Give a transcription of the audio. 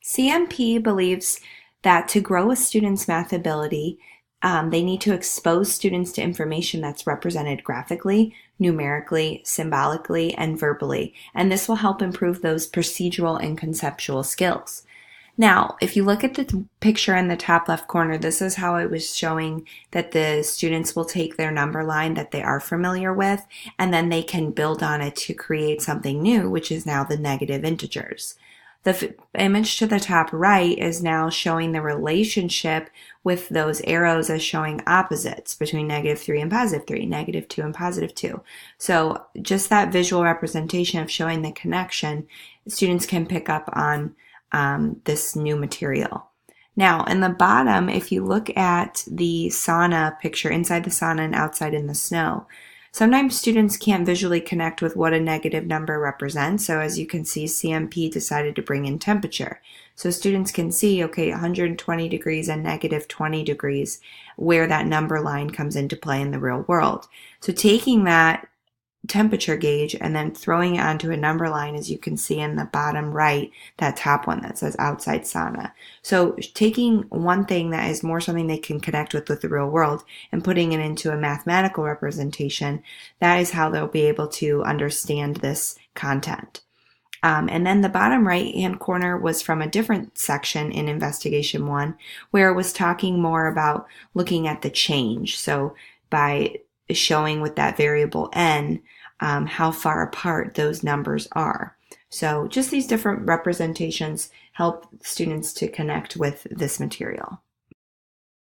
CMP believes that to grow a student's math ability, they need to expose students to information that's represented graphically, numerically, symbolically, and verbally, and this will help improve those procedural and conceptual skills. Now, if you look at the picture in the top left corner, this is how I was showing that the students will take their number line that they are familiar with, and then they can build on it to create something new, which is now the negative integers. The image to the top right is now showing the relationship with those arrows as showing opposites between -3 and +3, -2 and +2. So just that visual representation of showing the connection, students can pick up on this new material. Now, in the bottom, if you look at the sauna picture, inside the sauna and outside in the snow, sometimes students can't visually connect with what a negative number represents. So as you can see, CMP decided to bring in temperature. So students can see, okay, 120 degrees and -20 degrees, where that number line comes into play in the real world. So taking that temperature gauge and then throwing it onto a number line, as you can see in the bottom right, that top one that says outside sauna. So taking one thing that is more something they can connect with the real world and putting it into a mathematical representation, that is how they'll be able to understand this content. And then the bottom right hand corner was from a different section in Investigation 1, where it was talking more about looking at the change. So by showing with that variable n how far apart those numbers are. So just these different representations help students to connect with this material.